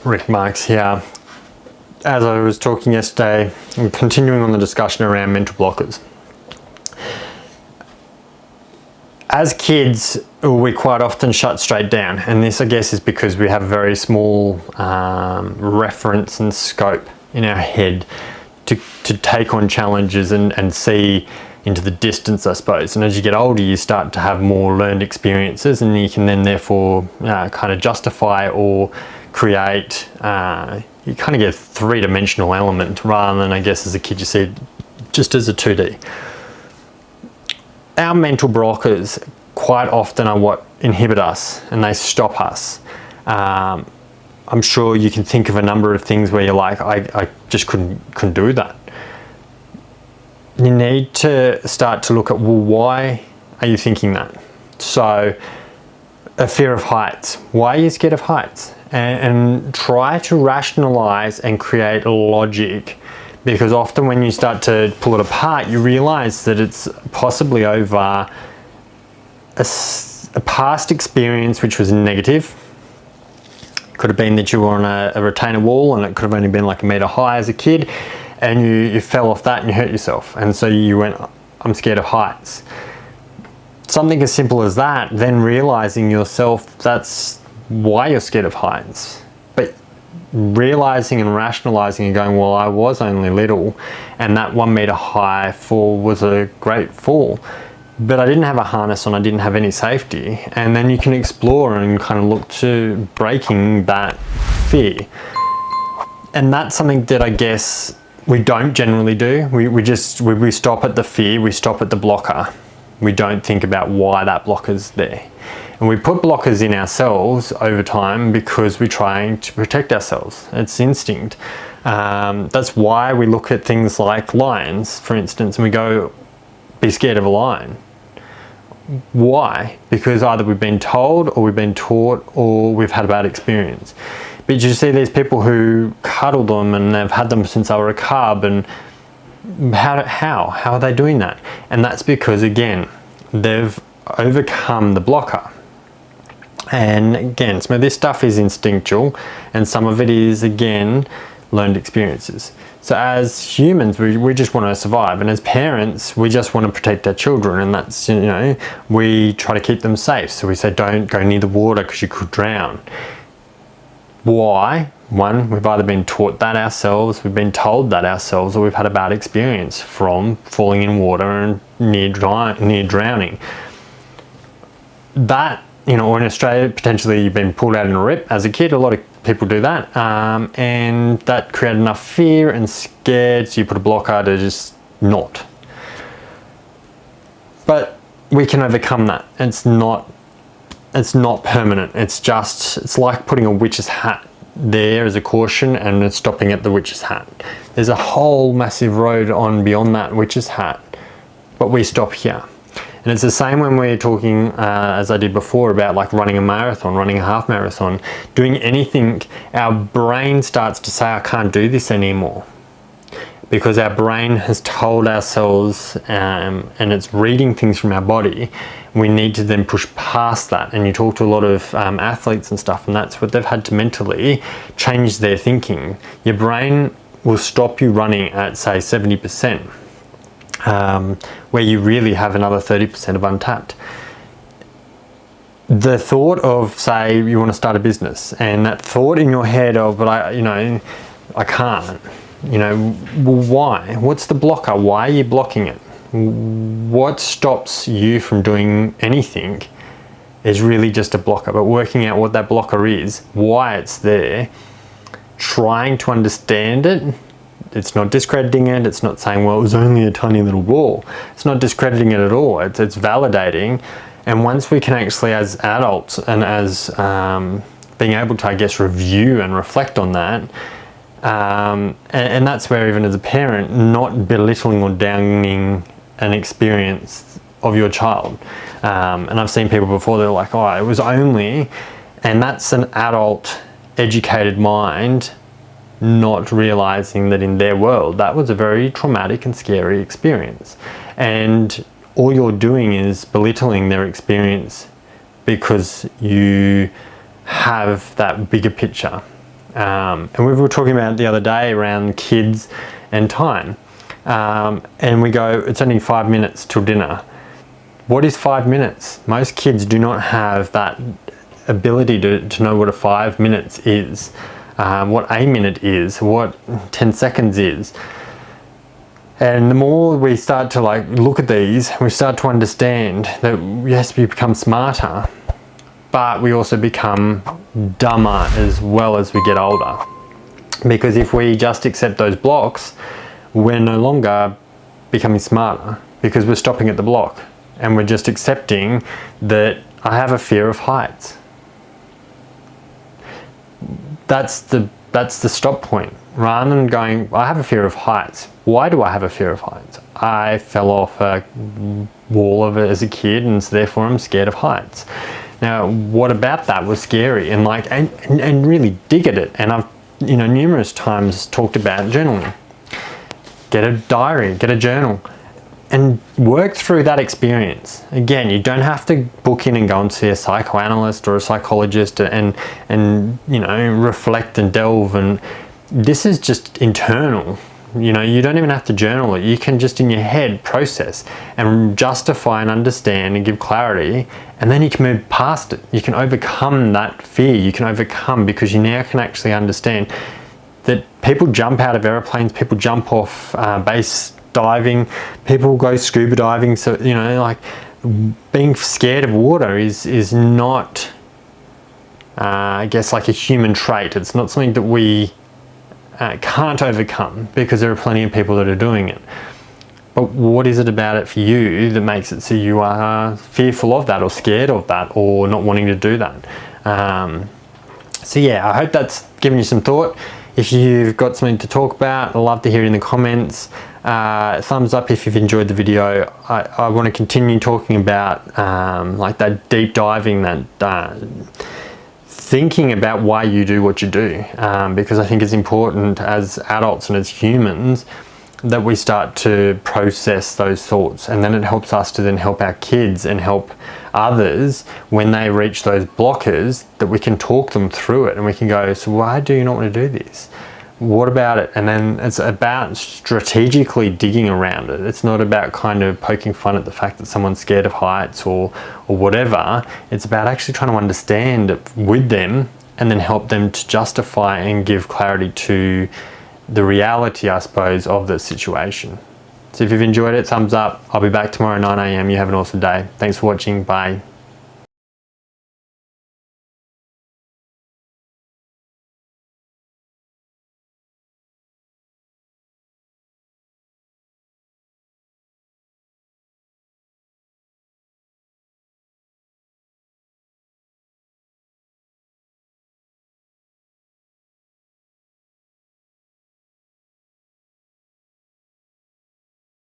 Rick Marks here. As I was talking yesterday, I'm continuing on the discussion around mental blockers. As kids, we quite often shut straight down, and this, I guess, is because we have a very small reference and scope in our head to take on challenges and see into the distance, I suppose. And as you get older, you start to have more learned experiences, and you can then therefore kind of justify or create, you kind of get a three-dimensional element rather than, I guess, as a kid you see it just as a 2D. Our mental blockers quite often are what inhibit us and they stop us. I'm sure you can think of a number of things where you're like, I just couldn't do that. You need to start to look at, well, why are you thinking that? So, a fear of heights. Why are you scared of heights? And try to rationalize and create logic, because often when you start to pull it apart, you realize that it's possibly over a past experience which was negative. Could have been that you were on a retainer wall and it could have only been like a meter high as a kid, and you fell off that and you hurt yourself, and so you went, I'm scared of heights. Something as simple as that, then realizing yourself that's why you're scared of heights. But realizing and rationalizing and going, well, I was only little and that 1 meter high fall was a great fall, but I didn't have a harness on, I didn't have any safety. And then you can explore and kind of look to breaking that fear. And that's something that I guess we don't generally do. We stop at the fear, we stop at the blocker. We don't think about why that blocker's there. And we put blockers in ourselves over time because we're trying to protect ourselves. It's instinct. That's why we look at things like lions, for instance, and we go, be scared of a lion. Why? Because either we've been told or we've been taught or we've had a bad experience. But you see these people who cuddle them and they've had them since they were a cub, and how are they doing that? And that's because, again, they've overcome the blocker. And again, some of this stuff is instinctual and some of it is, again, learned experiences. So as humans, we just want to survive, and as parents, we just want to protect our children, and that's, you know, we try to keep them safe. So we say, don't go near the water because you could drown. Why? One, we've either been taught that ourselves, we've been told that ourselves, or we've had a bad experience from falling in water and near drowning. That, you know, or in Australia, potentially you've been pulled out in a rip as a kid. A lot of people do that, and that created enough fear and scared, so you put a blocker to just not. But we can overcome that. It's not permanent. It's like putting a witch's hat there as a caution and it's stopping at the witch's hat. There's a whole massive road on beyond that witch's hat, but we stop here. And it's the same when we're talking, as I did before, about like running a marathon, running a half marathon, doing anything. Our brain starts to say, I can't do this anymore, because our brain has told ourselves, and it's reading things from our body. We need to then push past that. And you talk to a lot of athletes and stuff, and that's what they've had to mentally change their thinking. Your brain will stop you running at, say, 70%, where you really have another 30% of untapped. The thought of, say, you want to start a business, and that thought in your head of, but I can't. You know, well, why? What's the blocker? Why are you blocking it? What stops you from doing anything is really just a blocker. But working out what that blocker is, why it's there, trying to understand it. It's not discrediting it. It's not saying, well, it was only a tiny little wall. It's not discrediting it at all. It's validating. And once we can actually, as adults and as being able to, I guess, review and reflect on that, and that's where, even as a parent, not belittling or downing an experience of your child. And I've seen people before, they're like, oh, it was only, and that's an adult educated mind not realizing that in their world that was a very traumatic and scary experience, and all you're doing is belittling their experience because you have that bigger picture And we were talking about it the other day around kids and time. And we go, it's only 5 minutes till dinner. What is 5 minutes? Most kids do not have that ability to know what a 5 minutes is, what a minute is, what 10 seconds is. And the more we start to like look at these, we start to understand that yes, we become smarter, but we also become dumber as well as we get older. Because if we just accept those blocks, we're no longer becoming smarter, because we're stopping at the block and we're just accepting that I have a fear of heights. That's the stop point. Rather than going, I have a fear of heights. Why do I have a fear of heights? I fell off a wall of it as a kid, and so therefore I'm scared of heights. Now, what about that was scary? And like, and really dig at it. And I've, numerous times talked about journaling. Get a diary, get a journal, and work through that experience. Again, you don't have to book in and go and see a psychoanalyst or a psychologist and reflect and delve. And this is just internal. You don't even have to journal it. You can just in your head process and justify and understand and give clarity, and then you can move past it. You can overcome that fear. You can overcome, because you now can actually understand that people jump out of airplanes, people jump off base diving, people go scuba diving. So, like being scared of water is not, I guess, like a human trait. It's not something that we can't overcome, because there are plenty of people that are doing it. But what is it about it for you that makes it so you are fearful of that, or scared of that, or not wanting to do that? So yeah, I hope that's given you some thought. If you've got something to talk about, I'd love to hear it in the comments. Thumbs up if you've enjoyed the video. I want to continue talking about like that deep diving, that thinking about why you do what you do, because I think it's important as adults and as humans that we start to process those thoughts, and then it helps us to then help our kids and help others when they reach those blockers, that we can talk them through it and we can go, so why do you not want to do this? What about it? And then it's about strategically digging around it. It's not about kind of poking fun at the fact that someone's scared of heights or whatever. It's about actually trying to understand it with them, and then help them to justify and give clarity to the reality, I suppose, of the situation. So if you've enjoyed it, thumbs up. I'll be back tomorrow 9 AM. You have an awesome day. Thanks for watching. Bye.